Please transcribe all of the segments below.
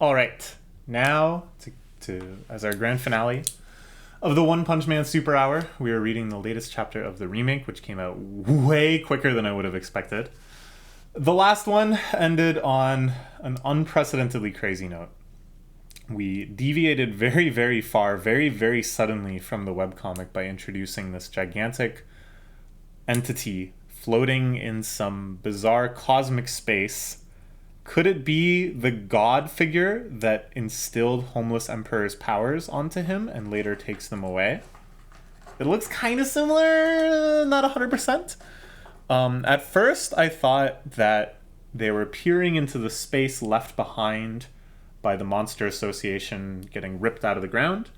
All right, now to as our grand finale of the One Punch Man Super Hour, we are reading the latest chapter of the remake, which came out way quicker than I would have expected. The last one ended on an unprecedentedly crazy note. We deviated very, very far, very, very suddenly from the webcomic by introducing this gigantic entity floating in some bizarre cosmic space. Could it be the god figure that instilled Homeless Emperor's powers onto him and later takes them away? It looks kind of similar, not 100%. At first, I thought that they were peering into the space left behind by the Monster Association getting ripped out of the ground,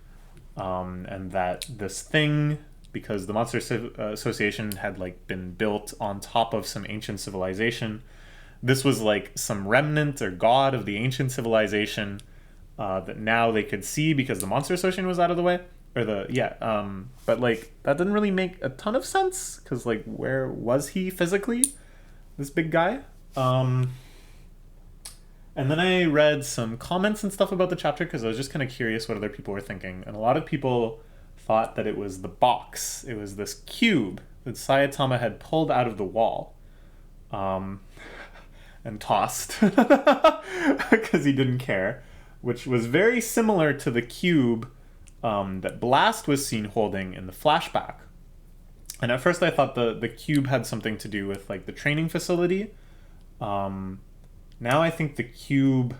and that this thing, because the Monster Association had been built on top of some ancient civilization, this was some remnant or god of the ancient civilization that now they could see because the Monster Association was out of the way. But that didn't really make a ton of sense because where was he physically, this big guy? And then I read some comments and stuff about the chapter because I was just kind of curious what other people were thinking. And a lot of people thought that it was the box. It was this cube that Saitama had pulled out of the wall. And tossed because he didn't care, which was very similar to the cube that Blast was seen holding in the flashback. And at first I thought the cube had something to do with the training facility. Now I think the cube...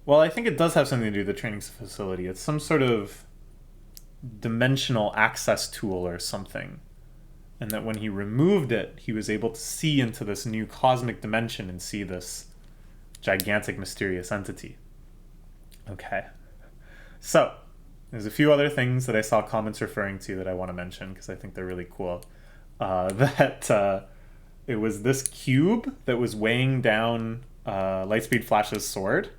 Well, I think it does have something to do with the training facility. It's some sort of dimensional access tool or something. And that when he removed it, he was able to see into this new cosmic dimension and see this gigantic, mysterious entity. Okay. So, there's a few other things that I saw comments referring to that I want to mention because I think they're really cool. It was this cube that was weighing down Lightspeed Flash's sword,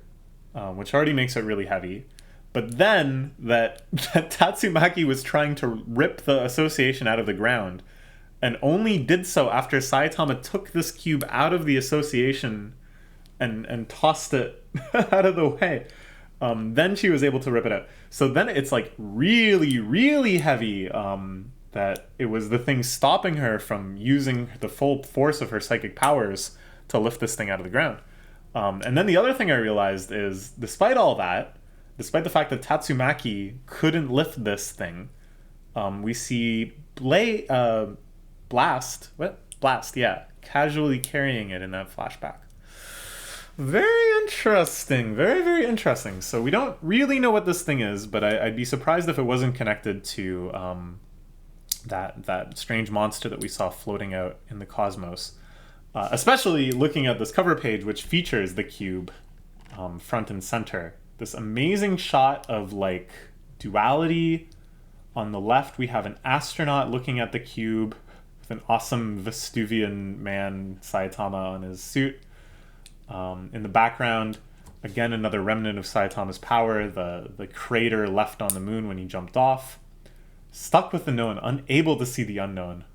which already makes it really heavy. But then that Tatsumaki was trying to rip the association out of the ground, and only did so after Saitama took this cube out of the association and tossed it out of the way. Then she was able to rip it out. So then it's really, really heavy, that it was the thing stopping her from using the full force of her psychic powers to lift this thing out of the ground. And then the other thing I realized is, despite all that, despite the fact that Tatsumaki couldn't lift this thing, we see Blast, casually carrying it in that flashback. Very interesting. Very, very interesting. So we don't really know what this thing is, but I'd be surprised if it wasn't connected to that strange monster that we saw floating out in the cosmos. Especially looking at this cover page, which features the cube front and center. This amazing shot of duality. On the left, we have an astronaut looking at the cube with an awesome Vestuvian man, Saitama, on his suit. In the background, again, another remnant of Saitama's power, the crater left on the moon when he jumped off. Stuck with the known, unable to see the unknown.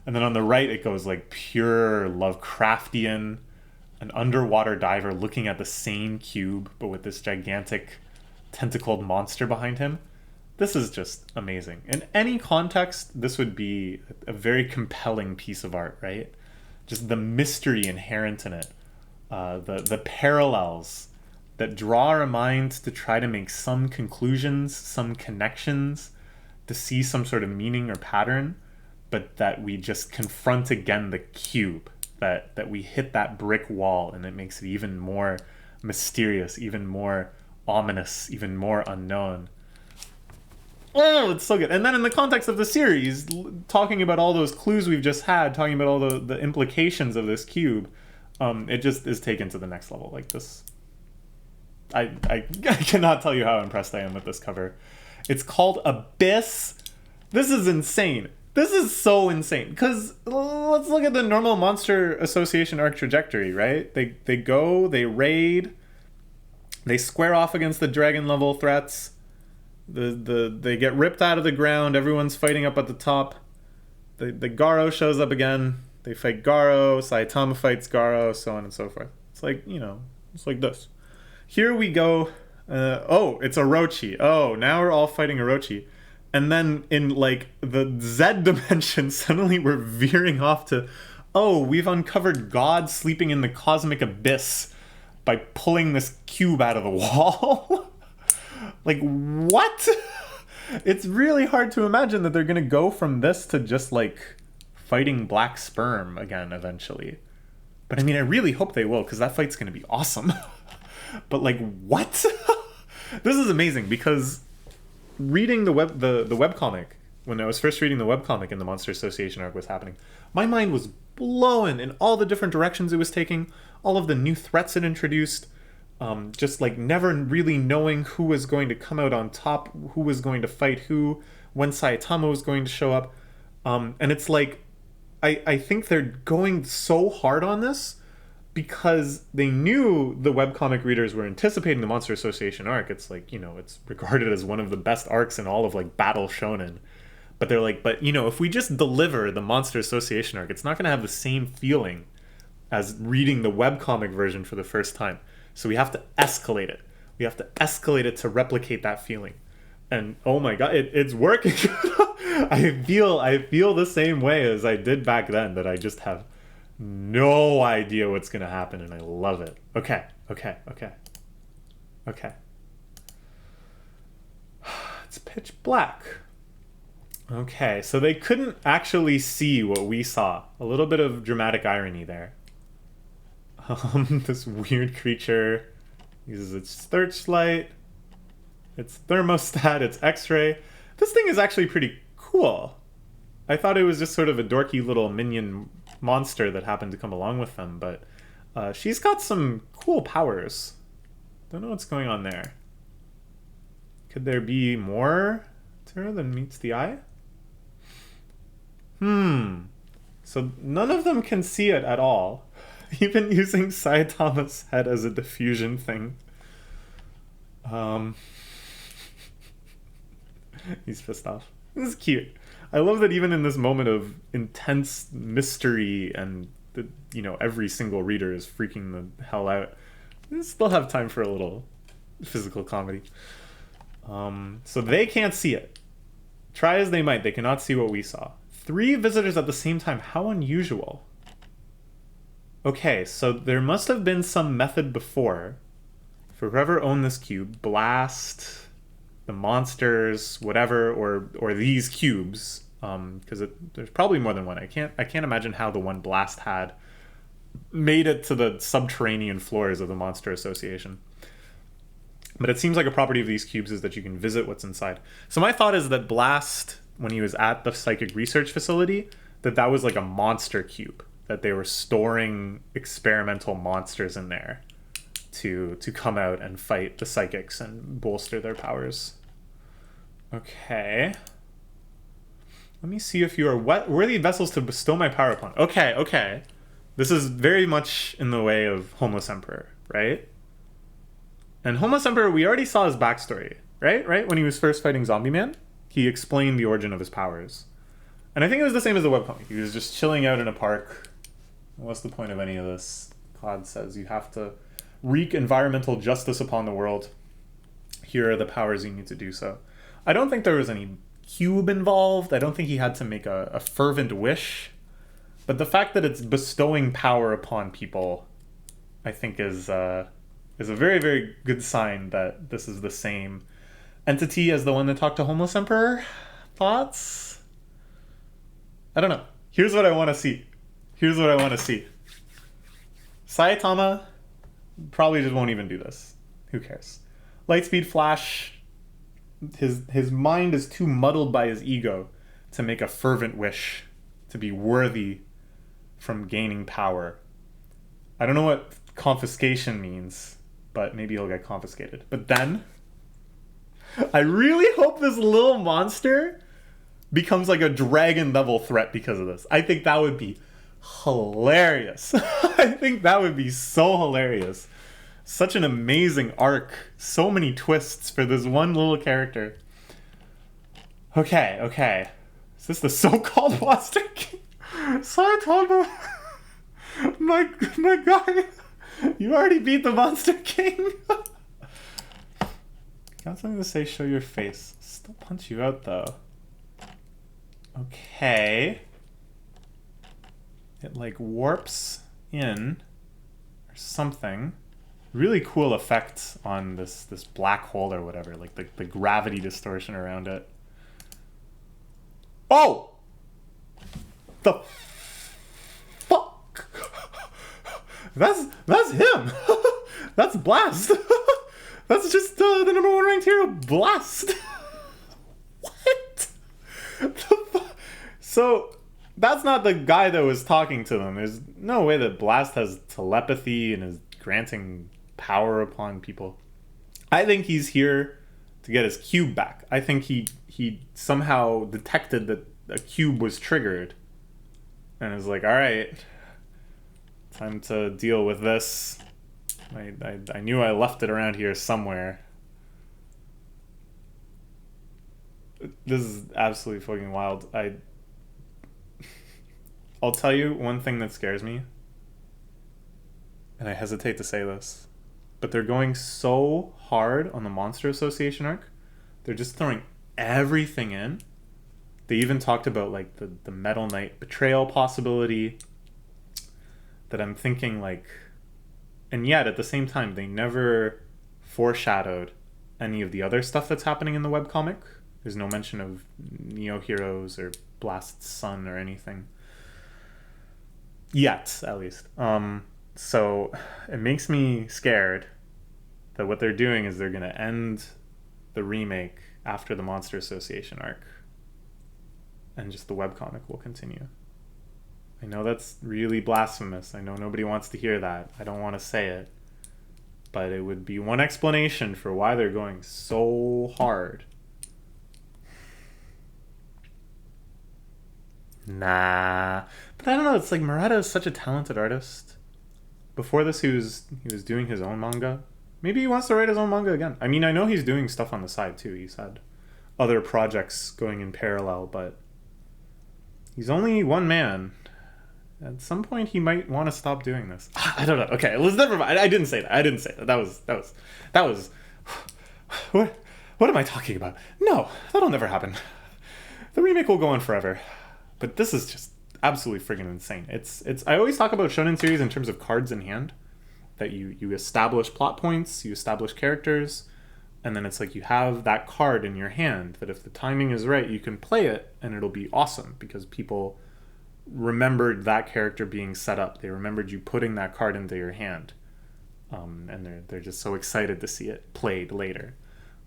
And then on the right, it goes pure Lovecraftian, an underwater diver looking at the same cube, but with this gigantic tentacled monster behind him. This is just amazing. In any context, this would be a very compelling piece of art, right? Just the mystery inherent in it. The parallels that draw our minds to try to make some conclusions, some connections, to see some sort of meaning or pattern, but that we just confront again the cube, that we hit that brick wall, and it makes it even more mysterious, even more ominous, even more unknown. Oh, it's so good. And then in the context of the series, talking about all those clues we've just had, talking about all the implications of this cube, it just is taken to the next level. This, I cannot tell you how impressed I am with this cover. It's called Abyss. This is insane. This is so insane. Because let's look at the normal Monster Association arc trajectory, right? They go, they raid, they square off against the dragon level threats. They get ripped out of the ground. Everyone's fighting up at the top. The Garo shows up again. They fight Garo. Saitama fights Garo, so on and so forth. It's it's like this. here we go. Oh, it's Orochi. Oh, now we're all fighting Orochi. And then in like the Z dimension, suddenly we're veering off to, oh, we've uncovered God sleeping in the cosmic abyss by pulling this cube out of the wall. Like, what? It's really hard to imagine that they're going to go from this to just like fighting black sperm again eventually. But I mean, I really hope they will, because that fight's going to be awesome. But like, what? This is amazing, because reading the webcomic, when I was first reading the webcomic and the Monster Association arc was happening, my mind was blown in all the different directions it was taking, all of the new threats it introduced, just like never really knowing who was going to come out on top, who was going to fight who, when Saitama was going to show up. And it's like, I think they're going so hard on this because they knew the webcomic readers were anticipating the Monster Association arc. It's like, it's regarded as one of the best arcs in all of like Battle Shonen. But they're like, if we just deliver the Monster Association arc, it's not going to have the same feeling as reading the webcomic version for the first time. So we have to escalate it. We have to escalate it to replicate that feeling. And oh my god, it's working. I feel the same way as I did back then, that I just have no idea what's going to happen, and I love it. Okay. It's pitch black. Okay, so they couldn't actually see what we saw. A little bit of dramatic irony there. This weird creature uses its searchlight, its thermostat, its x-ray. This thing is actually pretty cool. I thought it was just sort of a dorky little minion monster that happened to come along with them, but she's got some cool powers. Don't know what's going on there. Could there be more to her than meets the eye? So none of them can see it at all. Even using Saitama's head as a diffusion thing. He's pissed off. This is cute. I love that even in this moment of intense mystery and every single reader is freaking the hell out, they still have time for a little physical comedy. So they can't see it. Try as they might, they cannot see what we saw. 3 visitors at the same time. How unusual. Okay, so there must have been some method before for whoever owned this cube, blast the monsters, whatever, or these cubes, because there's probably more than one. I can't imagine how the one blast had made it to the subterranean floors of the Monster Association. But it seems like a property of these cubes is that you can visit what's inside. So my thought is that Blast, when he was at the psychic research facility, that was like a monster cube, that they were storing experimental monsters in there to come out and fight the psychics and bolster their powers. Okay. Let me see if you are worthy vessels to bestow my power upon. Okay. This is very much in the way of Homeless Emperor, right? And Homeless Emperor, we already saw his backstory, right? When he was first fighting Zombie Man, he explained the origin of his powers. And I think it was the same as the webcomic. He was just chilling out in a park. What's the point of any of this? Claude says you have to wreak environmental justice upon the world. Here are the powers you need to do so. I don't think there was any cube involved. I don't think he had to make a fervent wish. But the fact that it's bestowing power upon people, I think is a very, very good sign that this is the same entity as the one that talked to Homeless Emperor. Thoughts? I don't know. Here's what I want to see. Saitama probably just won't even do this. Who cares? Lightspeed Flash, his mind is too muddled by his ego to make a fervent wish to be worthy from gaining power. I don't know what confiscation means, but maybe he'll get confiscated. But then, I really hope this little monster becomes like a dragon level threat because of this. I think that would be hilarious. I think that would be so hilarious. Such an amazing arc. So many twists for this one little character. Okay. Is this the so-called Monster King? Saitama, my guy, you already beat the Monster King. Got something to say, show your face. Still punch you out, though. Okay. It, like, warps in or something. Really cool effect on this black hole or whatever. Like, the gravity distortion around it. Oh! The fuck? That's him! That's Blast! That's just the number 1 ranked hero, Blast! What? So, that's not the guy that was talking to them. There's no way that Blast has telepathy and is granting power upon people. I think he's here to get his cube back. I think he somehow detected that a cube was triggered and is like, all right, time to deal with this. I knew I left it around here somewhere. This is absolutely fucking wild. I'll tell you one thing that scares me, and I hesitate to say this, but they're going so hard on the Monster Association arc. They're just throwing everything in. They even talked about like the Metal Knight betrayal possibility, that I'm thinking like, and yet at the same time they never foreshadowed any of the other stuff that's happening in the webcomic. There's no mention of Neo Heroes or Blast's son or anything. Yet, at least. So it makes me scared that what they're doing is they're going to end the remake after the Monster Association arc. And just the webcomic will continue. I know that's really blasphemous. I know nobody wants to hear that. I don't want to say it. But it would be one explanation for why they're going so hard. Nah. But I don't know, it's like Murata is such a talented artist. Before this he was doing his own manga. Maybe he wants to write his own manga again. I mean, I know he's doing stuff on the side too. He's had other projects going in parallel, but he's only one man. At some point he might want to stop doing this. I don't know. Okay, let's never mind. I didn't say that. That was what am I talking about? No, that'll never happen. The remake will go on forever. But this is just absolutely friggin' insane. It's I always talk about shonen series in terms of cards in hand. That you establish plot points, you establish characters, and then it's like you have that card in your hand that if the timing is right, you can play it and it'll be awesome because people remembered that character being set up. They remembered you putting that card into your hand. And they're just so excited to see it played later.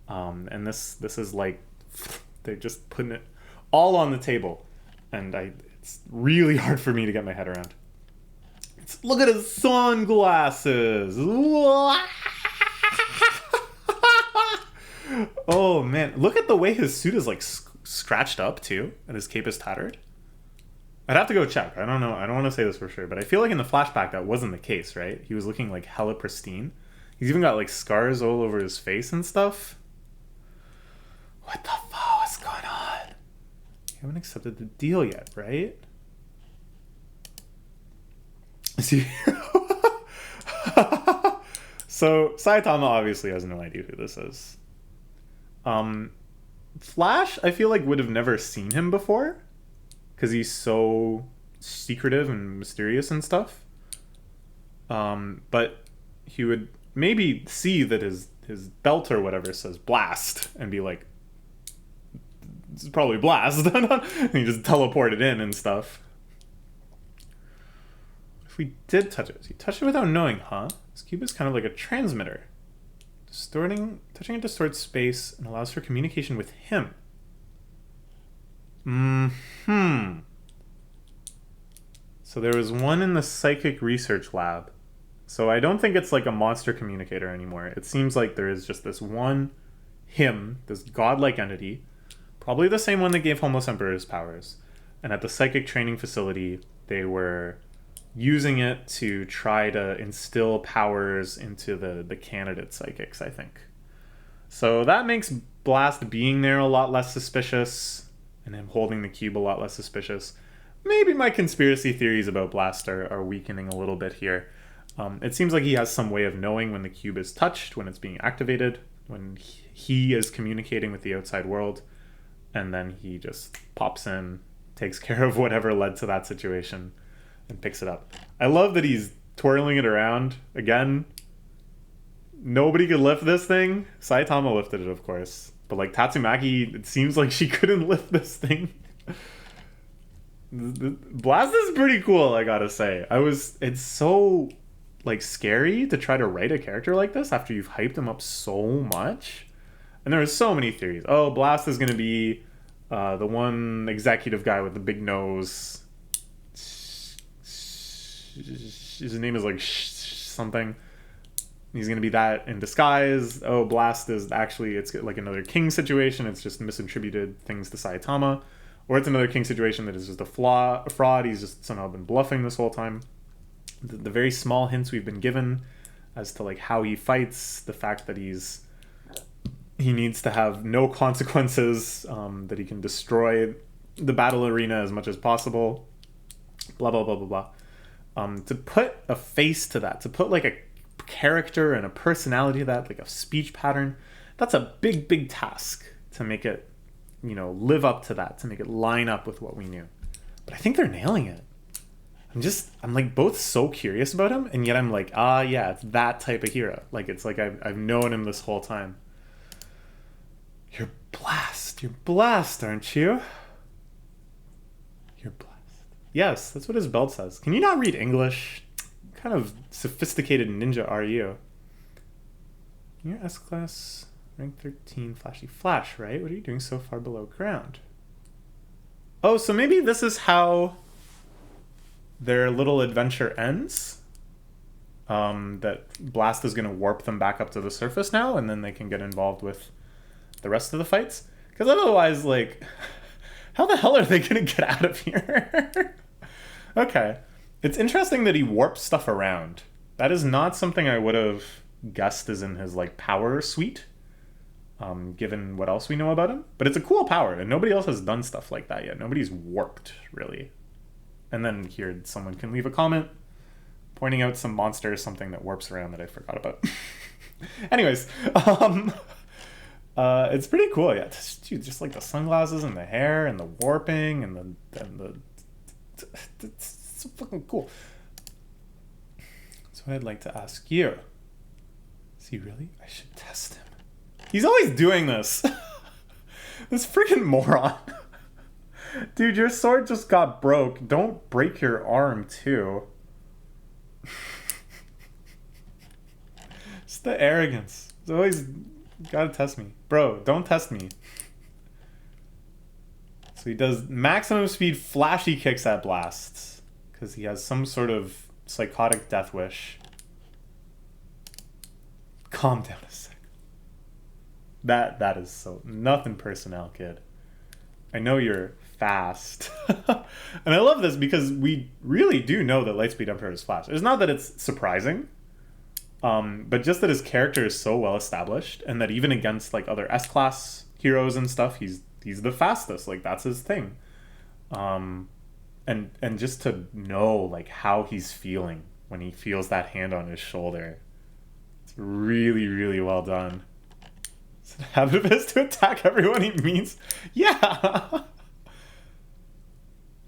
And this is like they're just putting it all on the table. And it's really hard for me to get my head around. Look at his sunglasses! Oh man, look at the way his suit is like scratched up too, and his cape is tattered. I'd have to go check. I don't know. I don't want to say this for sure, but I feel like in the flashback that wasn't the case, right? He was looking like hella pristine. He's even got like scars all over his face and stuff. What the fuck? What's going on? You haven't accepted the deal yet, right? See? So Saitama obviously has no idea who this is. Flash, I feel like would have never seen him before because he's so secretive and mysterious and stuff. But he would maybe see that his belt or whatever says Blast and be like, this is probably Blast. And he just teleported in and stuff. If we did touch it, he touched it without knowing, huh? This cube is kind of like a transmitter. Touching it distorts space and allows for communication with him. So there was one in the psychic research lab. So I don't think it's like a monster communicator anymore. It seems like there is just this one him, this godlike entity, probably the same one that gave Homeless Emperor his powers. And at the psychic training facility, they were using it to try to instill powers into the candidate psychics, I think. So that makes Blast being there a lot less suspicious, and him holding the cube a lot less suspicious. Maybe my conspiracy theories about Blast are weakening a little bit here. It seems like he has some way of knowing when the cube is touched, when it's being activated. when he is communicating with the outside world, and then he just pops in, takes care of whatever led to that situation, and picks it up. I love that he's twirling it around. Again, nobody could lift this thing. Saitama lifted it, of course. But like Tatsumaki, it seems like she couldn't lift this thing. Blast is pretty cool, I gotta say. It's so like scary to try to write a character like this after you've hyped him up so much. And there are so many theories. Oh, Blast is gonna be the one executive guy with the big nose. His name is like something. He's gonna be that in disguise. Oh, Blast is actually, it's like another king situation. It's just misattributed things to Saitama. Or it's another king situation that is just a fraud. He's just somehow been bluffing this whole time. The very small hints we've been given as to like how he fights, the fact that he needs to have no consequences, that he can destroy the battle arena as much as possible, blah, blah, blah, blah, blah. To put a face to that, to put like a character and a personality to that, like a speech pattern, that's a big, big task to make it, live up to that, to make it line up with what we knew. But I think they're nailing it. I'm like both so curious about him, and yet I'm like, yeah, it's that type of hero. Like, it's like I've known him this whole time. You're Blast, aren't you? You're Blast. Yes, that's what his belt says. Can you not read English? What kind of sophisticated ninja are you? You're S-class, rank 13, flashy flash, right? What are you doing so far below ground? Oh, so maybe this is how their little adventure ends. That Blast is going to warp them back up to the surface now, and then they can get involved with the rest of the fights. Because otherwise, like, how the hell are they going to get out of here? Okay. It's interesting that he warps stuff around. That is not something I would have guessed is in his, like, power suite, given what else we know about him. But it's a cool power, and nobody else has done stuff like that yet. Nobody's warped, really. And then here, someone can leave a comment pointing out some monster or something that warps around that I forgot about. Anyways, it's pretty cool. Yeah, dude, just like the sunglasses and the hair and the warping and the it's so fucking cool. So I'd like to ask you. Is he really? I should test him. He's always doing this. This freaking moron. Dude, your sword just got broke. Don't break your arm, too. Just the arrogance. It's always gotta test me. Bro, don't test me. So he does maximum speed flashy kicks at Blasts. Because he has some sort of psychotic death wish. Calm down a sec. That is so... Nothing personnel, kid. I know you're fast. And I love this because we really do know that Lightspeed Emperor is fast. It's not that it's surprising, but just that his character is so well established, and that even against like other S-class heroes and stuff, he's the fastest. Like, that's his thing. And just to know like how he's feeling when he feels that hand on his shoulder, it's really, really well done. It's a habit of his to attack everyone he meets. Yeah.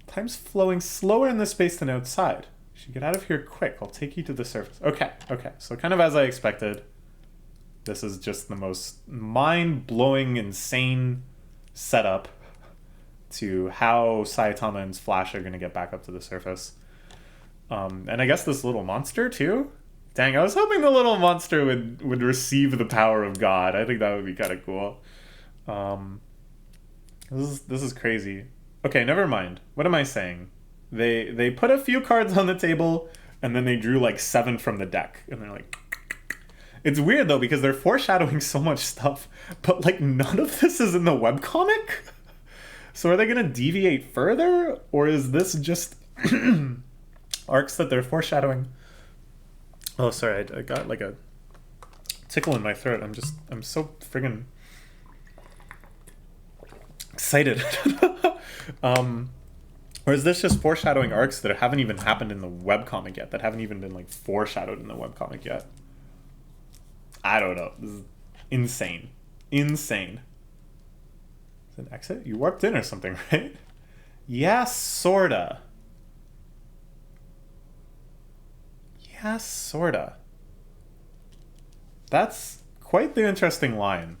Time's flowing slower in this space than outside. You should get out of here quick. I'll take you to the surface. Okay. So kind of as I expected, this is just the most mind-blowing, insane setup to how Saitama and Flash are going to get back up to the surface. And I guess this little monster, too? Dang, I was hoping the little monster would receive the power of God. I think that would be kind of cool. This is crazy. Okay, never mind. What am I saying? They put a few cards on the table, and then they drew like 7 from the deck. And they're like... It's weird, though, because they're foreshadowing so much stuff, but like none of this is in the webcomic? So are they going to deviate further? Or is this just arcs that they're foreshadowing? Oh, sorry, I got like a tickle in my throat. I'm so friggin' excited. Or is this just foreshadowing arcs that haven't even happened in the webcomic yet, that haven't even been like foreshadowed in the webcomic yet? I don't know. Insane. Insane. Is it an exit? You warped in or something, right? Yeah, sorta. Yeah, sorta. That's quite the interesting line.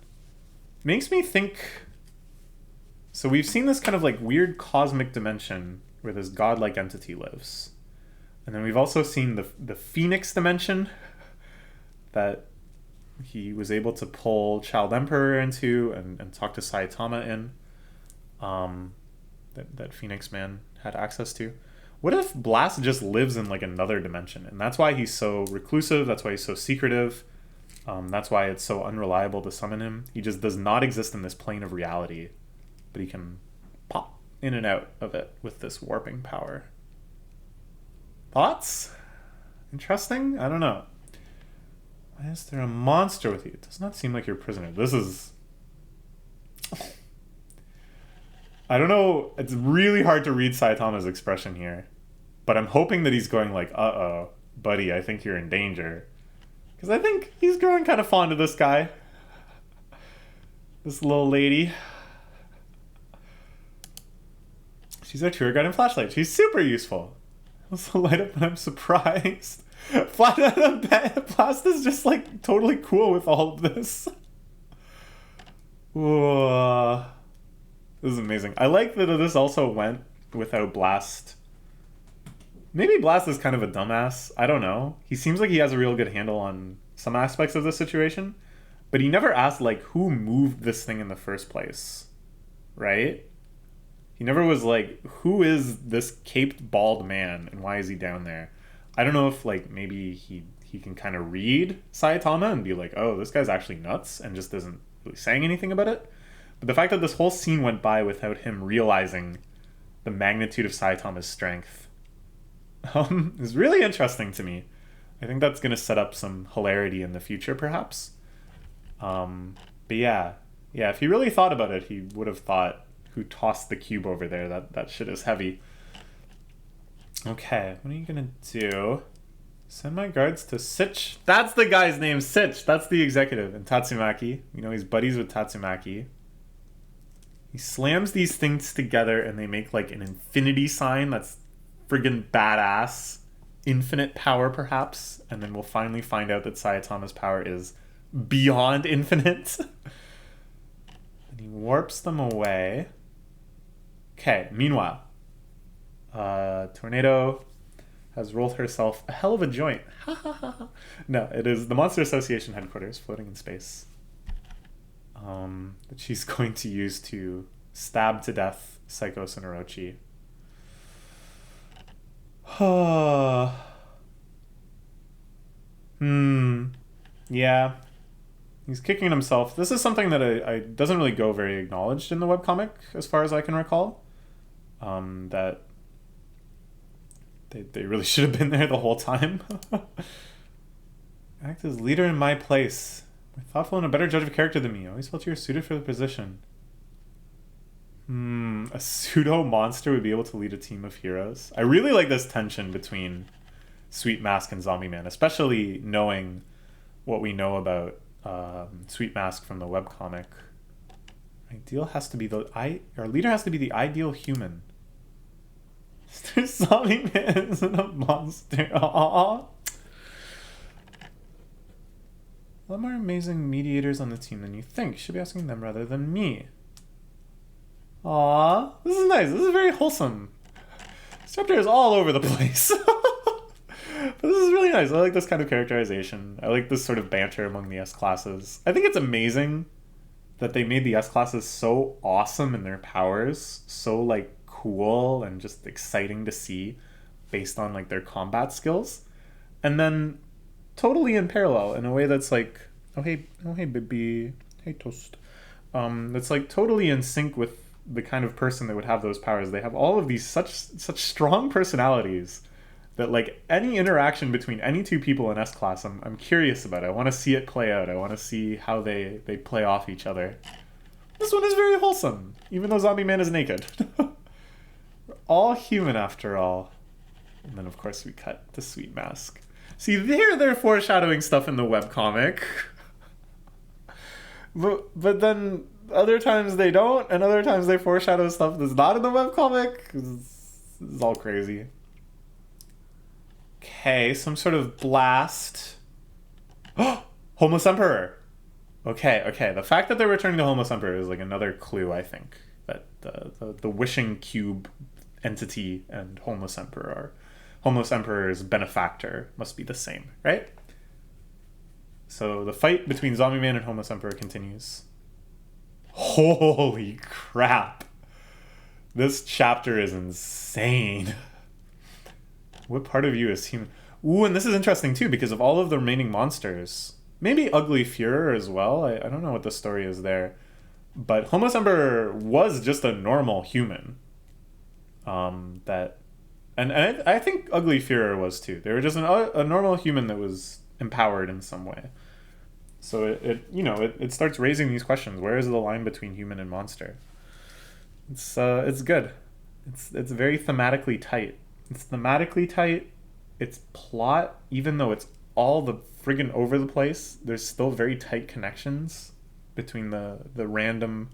Makes me think... So we've seen this kind of like weird cosmic dimension where this godlike entity lives. And then we've also seen the Phoenix dimension that he was able to pull Child Emperor into and talk to Saitama in. That Phoenix man had access to. What if Blast just lives in like another dimension? And that's why he's so reclusive, that's why he's so secretive. That's why it's so unreliable to summon him. He just does not exist in this plane of reality. But he can pop in and out of it with this warping power. Thoughts? Interesting? I don't know. Why is there a monster with you? It does not seem like you're a prisoner. This is... I don't know. It's really hard to read Saitama's expression here. But I'm hoping that he's going like, uh-oh, buddy, I think you're in danger. Because I think he's growing kind of fond of this guy. This little lady. She's our tour guide and flashlight. She's super useful. Also light up when I'm surprised. Blast is just like totally cool with all of this. Whoa. This is amazing. I like that this also went without Blast. Maybe Blast is kind of a dumbass. I don't know. He seems like he has a real good handle on some aspects of the situation. But he never asked like who moved this thing in the first place. Right? He never was like, who is this caped bald man and why is he down there? I don't know if like maybe he can kind of read Saitama and be like, oh, this guy's actually nuts and just isn't really saying anything about it. But the fact that this whole scene went by without him realizing the magnitude of Saitama's strength is really interesting to me. I think that's going to set up some hilarity in the future, perhaps. But yeah, if he really thought about it, he would have thought, who tossed the cube over there? That shit is heavy. Okay, what are you gonna do? Send my guards to Sitch. That's the guy's name, Sitch. That's the executive. And Tatsumaki. You know, he's buddies with Tatsumaki. He slams these things together and they make like an infinity sign that's friggin' badass. Infinite power, perhaps. And then we'll finally find out that Saitama's power is beyond infinite. And he warps them away. Okay, meanwhile, Tornado has rolled herself a hell of a joint. No, it is the Monster Association headquarters floating in space. That she's going to use to stab to death Psychos and Orochi. Yeah. He's kicking himself. This is something that I doesn't really go very acknowledged in the webcomic, as far as I can recall. That they really should have been there the whole time. Act as leader in my place. More thoughtful and a better judge of character than me. Always felt you were suited for the position. A pseudo monster would be able to lead a team of heroes. I really like this tension between Sweet Mask and Zombie Man, especially knowing what we know about Sweet Mask from the webcomic. Our leader has to be the ideal human. Mr. Zombie Man isn't a monster. Aww. A lot more amazing mediators on the team than you think. You should be asking them rather than me. Aww. This is nice. This is very wholesome. This chapter is all over the place. But this is really nice. I like this kind of characterization. I like this sort of banter among the S-classes. I think it's amazing that they made the S-classes so awesome in their powers. So, like, cool and just exciting to see based on, like, their combat skills. And then totally in parallel in a way that's like, oh hey baby, hey toast. That's like totally in sync with the kind of person that would have those powers. They have all of these such strong personalities that like any interaction between any two people in S-Class, I'm curious about it. I want to see it play out. I want to see how they play off each other. This one is very wholesome, even though Zombie Man is naked. We're all human after all. And then of course we cut to Sweet Mask. See, they're foreshadowing stuff in the webcomic. but then other times they don't, and other times they foreshadow stuff that's not in the webcomic. It's all crazy. Okay, some sort of blast. Homeless Emperor. Okay. The fact that they're returning to Homeless Emperor is like another clue, I think, that the Wishing Cube entity and Homeless Emperor's benefactor must be the same, right? So the fight between Zombie Man and Homeless Emperor continues. Holy crap. This chapter is insane. What part of you is human? Ooh, and this is interesting too, because of all of the remaining monsters. Maybe Ugly Fuhrer as well. I don't know what the story is there. But Homeless Emperor was just a normal human. And I think Ugly Fuhrer was too. They were just a normal human that was empowered in some way. So it starts raising these questions. Where is the line between human and monster? It's good. It's very thematically tight. It's thematically tight. It's plot, even though it's all the friggin' over the place, there's still very tight connections between the random,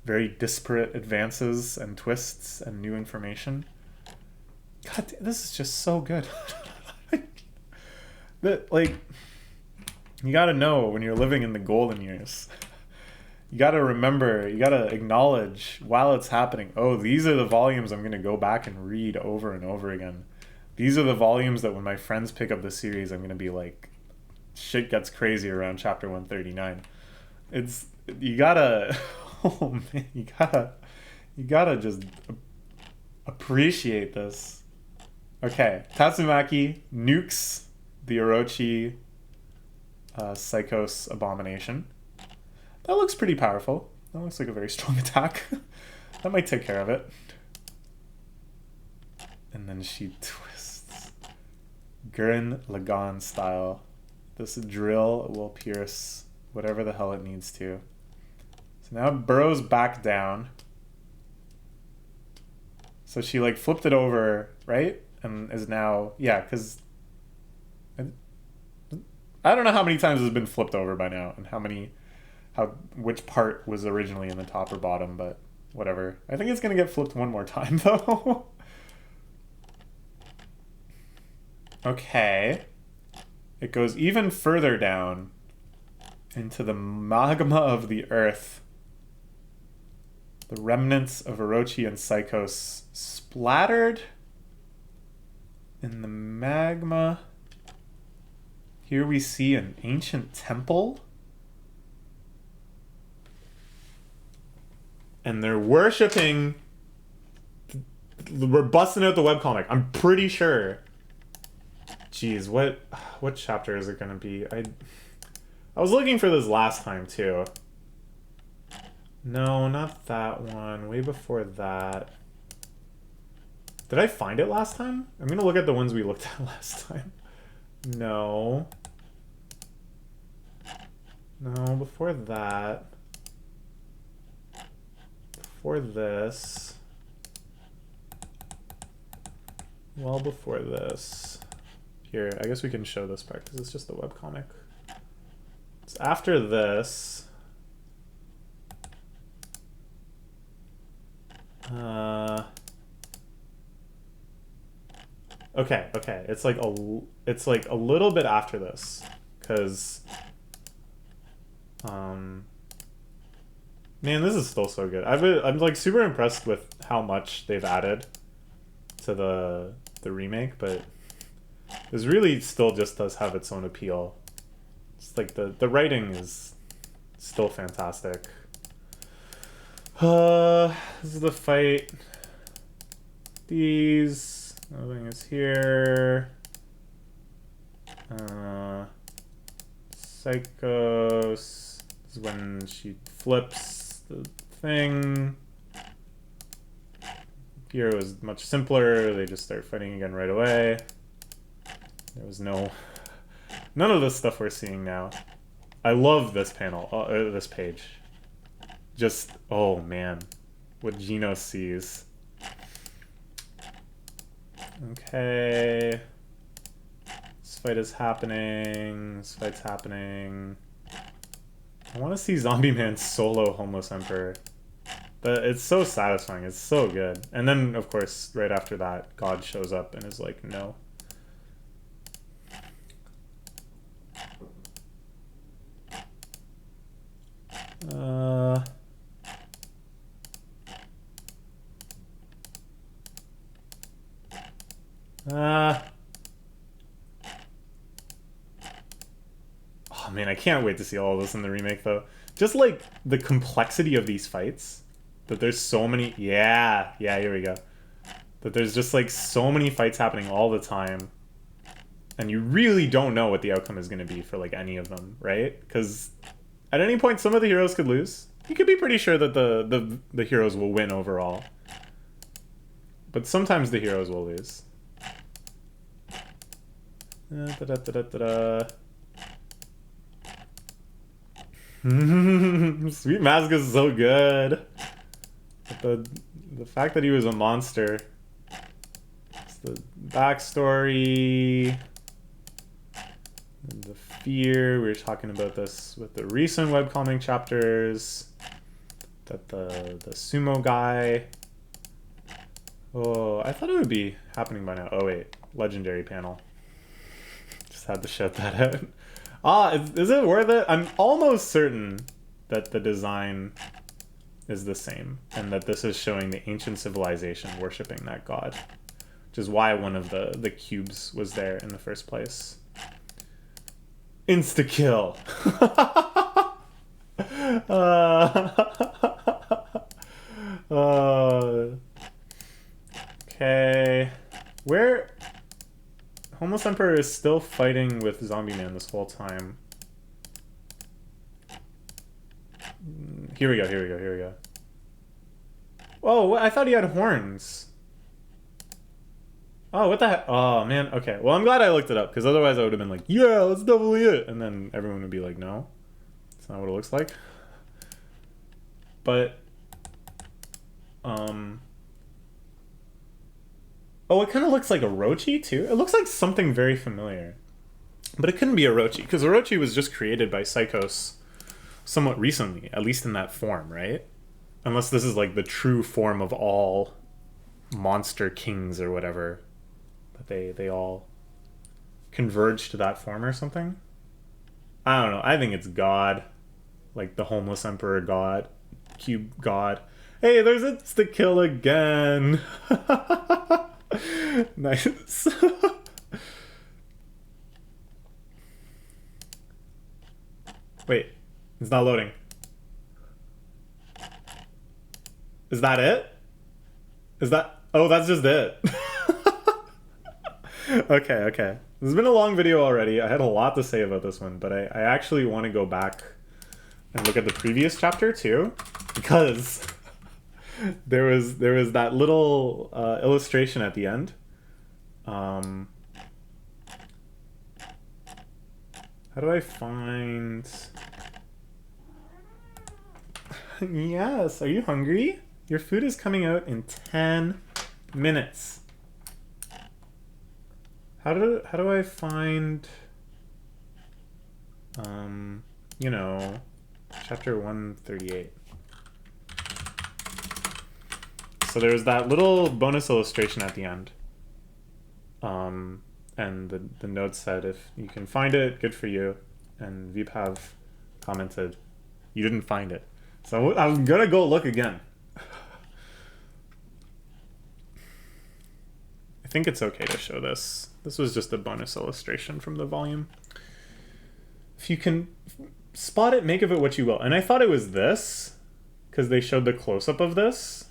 very disparate advances and twists and new information. God, this is just so good. Like, you gotta know when you're living in the golden years. You gotta remember, you gotta acknowledge while it's happening, oh, these are the volumes I'm gonna go back and read over and over again. These are the volumes that when my friends pick up the series, I'm gonna be like, shit gets crazy around chapter 139. You gotta, oh man, you gotta just appreciate this. Okay, Tatsumaki nukes the Orochi Psychos abomination. That looks pretty powerful. That looks like a very strong attack. That might take care of it. And then she twists. Gurren Lagann style. This drill will pierce whatever the hell it needs to. So now it burrows back down. So she like flipped it over, right? And is now, yeah, because I don't know how many times it's been flipped over by now and which part was originally in the top or bottom, but whatever. I think it's going to get flipped one more time though. Okay. It goes even further down into the magma of the earth. The remnants of Orochi and Psychos splattered in the magma. Here we see an ancient temple. And they're worshipping. We're busting out the webcomic. I'm pretty sure. Jeez, what chapter is it gonna be? I was looking for this last time too. No, not that one. Way before that. Did I find it last time? I'm gonna look at the ones we looked at last time. No. No, before that. Before this. Well, before this. Here, I guess we can show this part because it's just the webcomic. It's after this. Okay. It's like a little bit after this, because man, this is still so good. I'm like super impressed with how much they've added to the remake, but this really still just does have its own appeal. It's like the writing is still fantastic. This is the fight. These, nothing is here. Psychos is when she flips the thing. Here it was much simpler. They just start fighting again right away. There was none of this stuff we're seeing now. I love this panel, this page. Just, oh man, what Gino sees. Okay. This fight is happening. This fight's happening. I want to see Zombie Man solo Homeless Emperor. But it's so satisfying. It's so good. And then, of course, right after that, God shows up and is like, no. Oh man, I can't wait to see all of this in the remake though. Just like the complexity of these fights. That there's so many. Yeah, here we go. That there's just like so many fights happening all the time. And you really don't know what the outcome is going to be for like any of them, right? Because at any point some of the heroes could lose. You could be pretty sure that the heroes will win overall. But sometimes the heroes will lose. Sweet Mask is so good. But the fact that he was a monster. It's the backstory. And the fear. We were talking about this with the recent webcomic chapters. That the sumo guy. Oh, I thought it would be happening by now. Oh wait, legendary panel. Just had to shut that out. Is it worth it? I'm almost certain that the design is the same, and that this is showing the ancient civilization worshipping that god, which is why one of the cubes was there in the first place. Insta kill. Okay, where Homeless Emperor is still fighting with Zombie Man this whole time. Here we go. Oh, I thought he had horns. Oh, what the heck? Oh, man. Okay. Well, I'm glad I looked it up, because otherwise I would have been like, yeah, that's definitely it. And then everyone would be like, no, that's not what it looks like. But, oh, it kind of looks like Orochi, too. It looks like something very familiar. But it couldn't be Orochi, because Orochi was just created by Psychos somewhat recently, at least in that form, right? Unless this is like the true form of all monster kings or whatever. But they all converge to that form or something. I don't know. I think it's God. Like the Homeless Emperor God. Cube God. Hey, there's Insta kill again. Nice. Wait, it's not loading. Is that it? Is that... Oh, that's just it. Okay. This has been a long video already. I had a lot to say about this one, but I actually want to go back and look at the previous chapter too, because there was that little illustration at the end. How do I find... Yes, are you hungry? Your food is coming out in 10 minutes. How do I find, you know, chapter 138? So there's that little bonus illustration at the end. And the note said, if you can find it, good for you. And Viphav commented, you didn't find it. So I'm gonna go look again. I think it's okay to show this. This was just a bonus illustration from the volume. If you can spot it, make of it what you will. And I thought it was this, because they showed the close-up of this.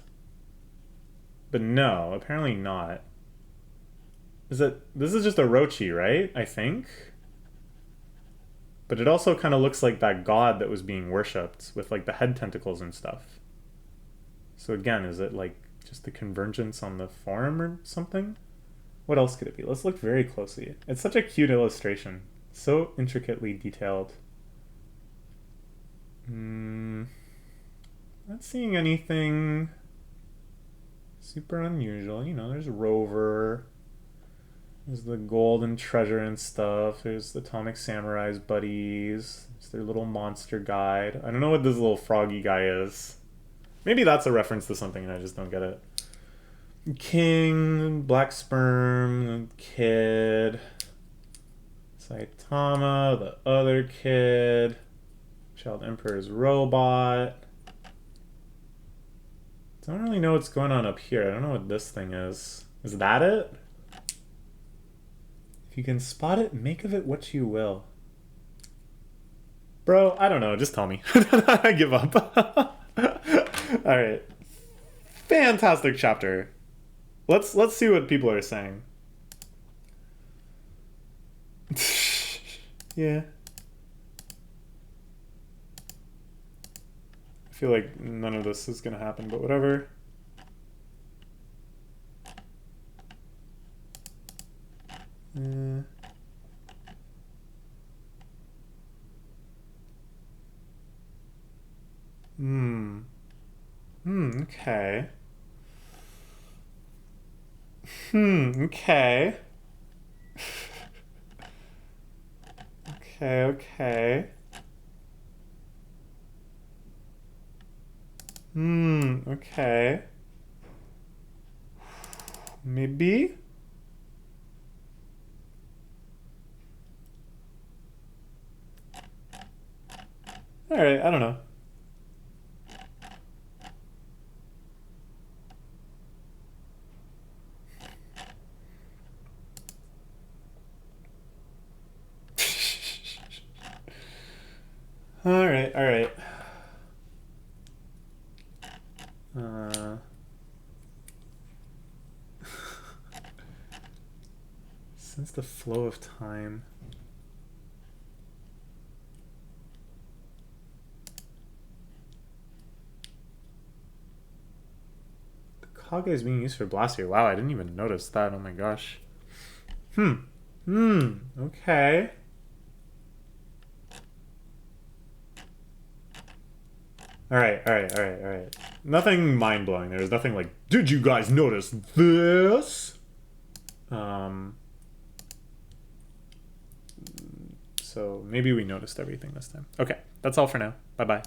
But no, apparently not. This is just Orochi, right? I think. But it also kind of looks like that god that was being worshipped with like the head tentacles and stuff. So again, is it like just the convergence on the form or something? What else could it be? Let's look very closely. It's such a cute illustration. So intricately detailed. Not seeing anything super unusual. You know, there's Rover. There's the golden treasure and stuff. There's the Atomic Samurai's buddies. It's their little monster guide. I don't know what this little froggy guy is. Maybe that's a reference to something and I just don't get it. King, Black Sperm, Kid, Saitama, the other kid, Child Emperor's robot. Don't really know what's going on up here. I don't know what this thing is. Is that it? If you can spot it, make of it what you will. Bro, I don't know. Just tell me. I give up. Alright. Fantastic chapter. Let's see what people are saying. Yeah. I feel like none of this is gonna happen, but whatever. Okay. Okay. Okay. Okay. Maybe? Alright, I don't know. Alright, alright. Since the flow of time. The Kage is being used for Blaster. Wow, I didn't even notice that. Oh my gosh. Okay. Alright. Nothing mind-blowing. There's nothing like, did you guys notice this? So maybe we noticed everything this time. Okay, that's all for now. Bye-bye.